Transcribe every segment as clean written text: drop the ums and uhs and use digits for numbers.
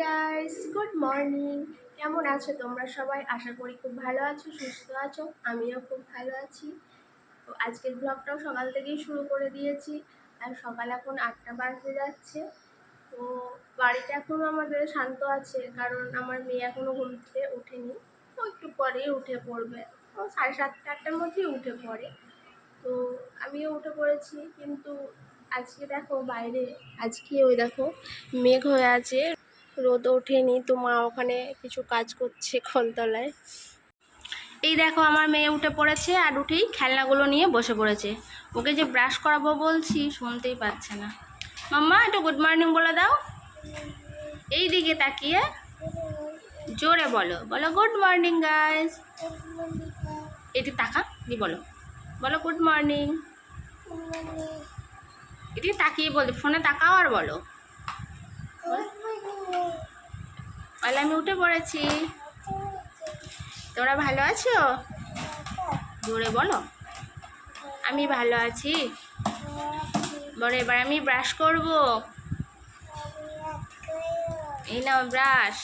Guys, good morning. কেমন আছো তোমরা সবাই? আশা করি খুব ভালো আছো, সুস্থ আছো। আমিও খুব ভালো আছি। তো আজকের ব্লগটাও সকাল থেকেই শুরু করে দিয়েছি। আর সকাল এখন 8টা বাজতে যাচ্ছে। তো বাড়িটা এখনো আমাদের শান্ত আছে, কারণ আমার মেয়ে এখনো ঘুম থেকে ওঠেনি। তো একটু পরেই উঠে পড়বে। ও 7:30 8টার মধ্যেই উঠে পড়ে। তো আমিও উঠে পড়েছি, কিন্তু আজকে দেখো বাইরে, আজকে ওই দেখো মেঘ হয়ে আছে, রোদ ওঠেনি। তো মা ওখানে কিছু কাজ করছে কলতলায়। এই দেখো আমার মেয়ে উঠে পড়েছে, আর উঠেই খেলনাগুলো নিয়ে বসে পড়েছে। ওকে যে ব্রাশ করাবো বলছি, শুনতেই পাচ্ছে না। মাম্মা একটু গুড মর্নিং বলে দাও, এই দিকে তাকিয়ে জোরে বলো, বলো গুড মর্নিং গাইস। এটি তাকা দি, বলো বলো গুড মর্নিং। এটি তাকিয়ে বলতে, ফোনে তাকাও আর বলো, বলে আমি উঠে পড়েছি। তোমরা ভালো আছো? জোরে বলো, আমি ভালো আছি। বলো এবার আমি ব্রাশ করব। এই নাও ব্রাশ।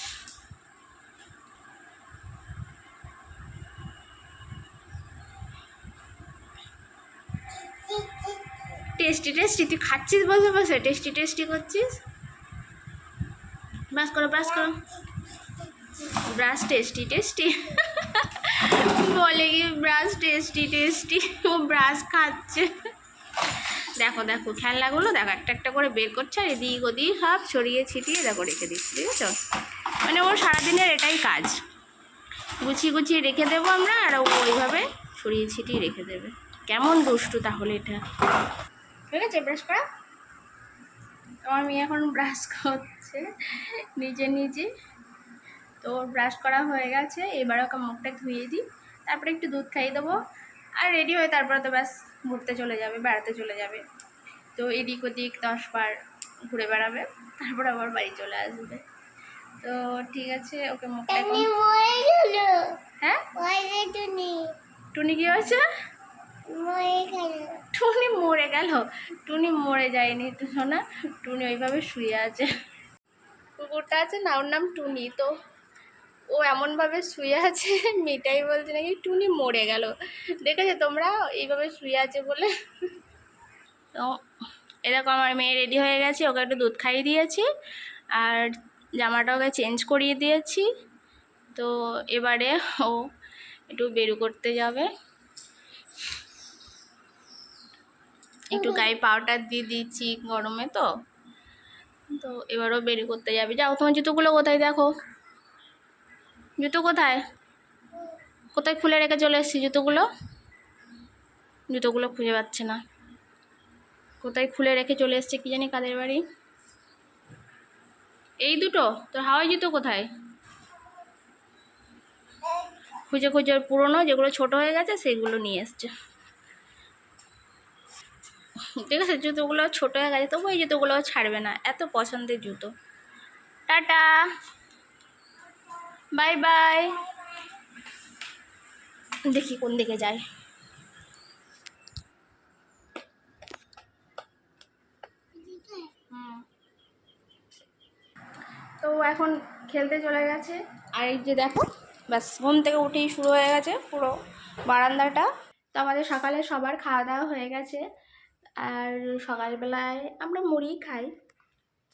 টেস্টি টেস্টি, তুই খাচ্ছিস বসে বসে, টেস্টি টেস্টি করছিস। ব্রাশ করো ব্রাশ করো, ব্রাশ টেস্টি টেস্টি বলে কি ব্রাশ টেস্টি টেস্টি, ও ব্রাশ খাচ্ছে। দেখো দেখো খেলনাগুলো দেখো একটা একটা করে বের করছে, আর এদিক ওদিক সব ছড়িয়ে ছিটিয়ে দেখো রেখে দিচ্ছি, ঠিক আছে? মানে ওর সারাদিনের এটাই কাজ, গুছিয়ে গুছিয়ে রেখে দেবো আমরা, আর ও ওইভাবে ছড়িয়ে ছিটিয়ে রেখে দেবে। কেমন দুষ্টু তাহলে এটা। ঠিক আছে, ব্রাশ করা। আমার মেয়ে এখন ব্রাশ করছে নিজে নিজে। তো ব্রাশ করা হয়ে গেছে, এবার ওকে মুখটা ধুয়ে দিই, তারপরে একটু দুধ খাইয়ে দেবো, আর রেডি হয়ে তারপরে তো ব্যাস ঘুরতে চলে যাবে, বেড়াতে চলে যাবে। তো এদিক ওদিক 10 বার ঘুরে বেড়াবে, তারপর আবার বাড়ি চলে আসবে। তো ঠিক আছে, ওকে মুখটা হ্যাঁ টুনি কি হয়েছে? টুনি মরে গেল? টুনি মরে যায়নি তো শোনা, টুনি ওইভাবে শুয়ে আছে। কুকুরটা আছে না, ওর নাম টুনি। তো ও এমনভাবে শুয়ে আছে, মেয়েটাই বলছে নাকি টুনি মরে গেল। দেখেছো তোমরা, এইভাবে শুয়ে আছে বলে। তো এরকম আমার মেয়ে রেডি হয়ে গেছে, ওকে একটু দুধ খাইয়ে দিয়েছি, আর জামাটা ওকে চেঞ্জ করিয়ে দিয়েছি। তো এবারে ও একটু বেরু করতে যাবে, একটু গায়ে পাউডার দিয়ে দিচ্ছি গরমে। তো তো এবারও বেরু করতে যাবে। যাও, তোমার জুতোগুলো কোথায় দেখো, জুতো কোথায় কোথায় খুলে রেখে চলে এসেছি জুতোগুলো। জুতোগুলো খুঁজে পাচ্ছে না, কোথায় খুলে রেখে চলে এসছে কি জানি, কাদের বাড়ি। এই দুটো তোর হাওয়াই জুতো কোথায়? খুঁজে খুঁজে পুরোনো যেগুলো ছোট হয়ে গেছে সেগুলো নিয়ে এসছে। ঠিক আছে, জুতোগুলো ছোট হয়ে গেছে, তবু এই জুতোগুলো ছাড়বে না, এত পছন্দের জুতো। Tata, bye bye. দেখি কোন দিকে যায়। তো এখন খেলতে চলে গেছে। আর এই যে দেখো, ব্যাস ঘুম থেকে উঠেই শুরু হয়ে গেছে পুরো বারান্দাটা। তো আমাদের সকালে সবার খাওয়া দাওয়া হয়ে গেছে, আর সকালবেলায় আমরা মুড়ি খাই।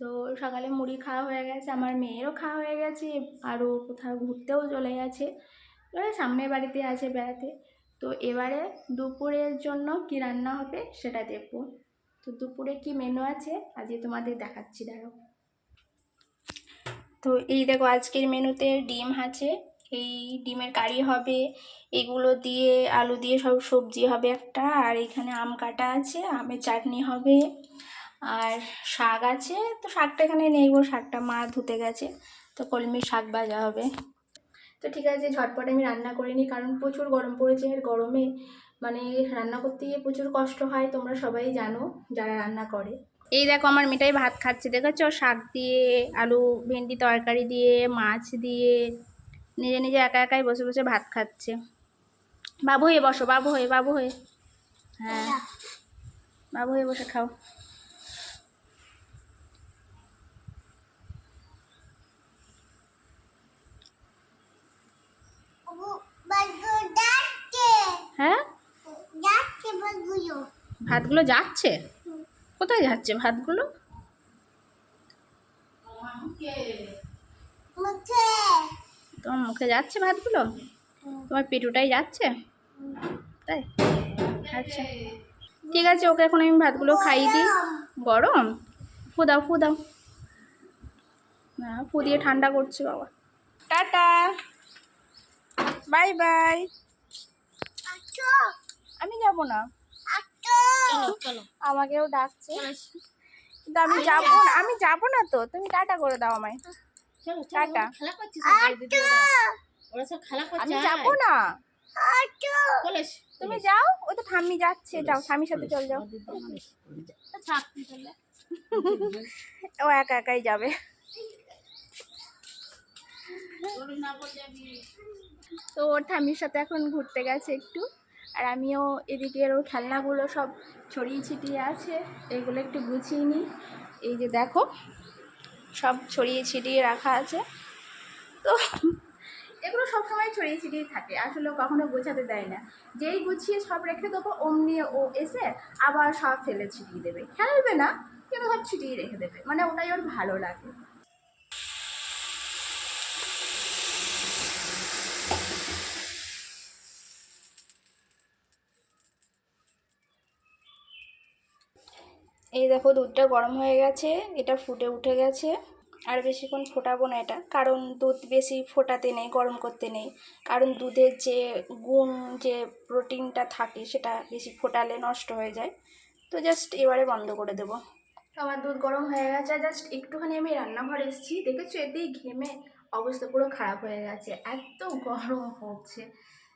তো সকালে মুড়ি খাওয়া হয়ে গেছে, আমার মেয়েরও খাওয়া হয়ে গেছে, আরও কোথাও ঘুরতেও চলে গেছে, এবারে সামনের বাড়িতে আছে বেড়াতে। তো এবারে দুপুরের জন্য কি রান্না হবে সেটা দেখবো। তো দুপুরে কি মেনু আছে আজকে তোমাদের দেখাচ্ছি, দাঁড়াও। তো এই দেখো আজকের মেনুতে ডিম আছে, এই ডিমের কারি হবে, এগুলো দিয়ে আলু দিয়ে সব সবজি হবে একটা, আর এখানে আম কাটা আছে, আমের চাটনি হবে, আর শাক আছে। তো শাকটা এখানে নেই গো, শাকটা মা ধুতে গেছে। তো কলমি শাক ভাজা হবে। তো ঠিক আছে, ঝটপট আমি রান্না করে নিই, কারণ প্রচুর গরম পড়েছে। আর গরমে মানে রান্না করতে গিয়ে প্রচুর কষ্ট হয়, তোমরা সবাই জানো যারা রান্না করে। এই দেখো আমার মেয়েটাই ভাত খাচ্ছে, দেখেছো? শাক দিয়ে, আলু ভেন্ডি তরকারি দিয়ে, মাছ দিয়ে, নিজে নিজে একা একাই বসে বসে ভাত খাচ্ছে। বাবু হয়ে বসো, বাবু হয়ে, বাবু হয়ে, হ্যাঁ বাবু হয়ে বসে খাও। ভাতগুলো যাচ্ছে? কোথায় যাচ্ছে ভাতগুলো? তোমার মুখে যাচ্ছে ভাতগুলো? তোমার পেটুটাই যাচ্ছে তাই? আচ্ছা ঠিক আছে, ওকে এখন আমি ভাতগুলো খাইয়ে দিই। গরম? ফু দাও ফু দাও। না, ফু দিয়ে ঠান্ডা করছে বাবা। Tata, bye bye. আমি যাব না, আমাকেও ডাকছে কিন্তু আমি যাব না, আমি যাব না তো। তুমি টাটা করে দাও আমায়। টাটা। আমি যাব না, তুমি যাও। ওই তো ঠাম্মি যাচ্ছে, যাও ঠাম্মির সাথে চল যাও। ও একা একাই যাবে। তো ওর ঠাম্মির সাথে এখন ঘুরতে গেছে একটু, আর আমিও এদিকে ওর খেলনাগুলো সব ছড়িয়ে ছিটিয়ে আছে, এগুলো একটু গুছিয়ে নিই। এই যে দেখো সব ছড়িয়ে ছিটিয়ে রাখা আছে, তো এগুলো সবসময় ছড়িয়ে ছিটিয়ে থাকে, আসলে কখনো গোছাতে দেয় না। যেই গুছিয়ে সব রেখে দেবো অমনি ও এসে আবার সব ফেলে ছিটিয়ে দেবে, খেলবে না কিন্তু সব ছিটিয়ে রেখে দেবে, মানে ওটাই ওর ভালো লাগে। এই দেখো দুধটা গরম হয়ে গেছে, এটা ফুটে উঠে গেছে। আর বেশিক্ষণ ফোটাবো না এটা, কারণ দুধ বেশি ফোটাতে নেই, গরম করতে নেই, কারণ দুধের যে গুণ, যে প্রোটিনটা থাকে সেটা বেশি ফোটালে নষ্ট হয়ে যায়। তো জাস্ট এবারে বন্ধ করে দেবো। আমার দুধ গরম হয়ে গেছে, জাস্ট একটুখানি আমি রান্নাঘর এসেছি, দেখেছো এতেই ঘেমে অবস্থা পুরো খারাপ হয়ে গেছে, এত গরম হচ্ছে।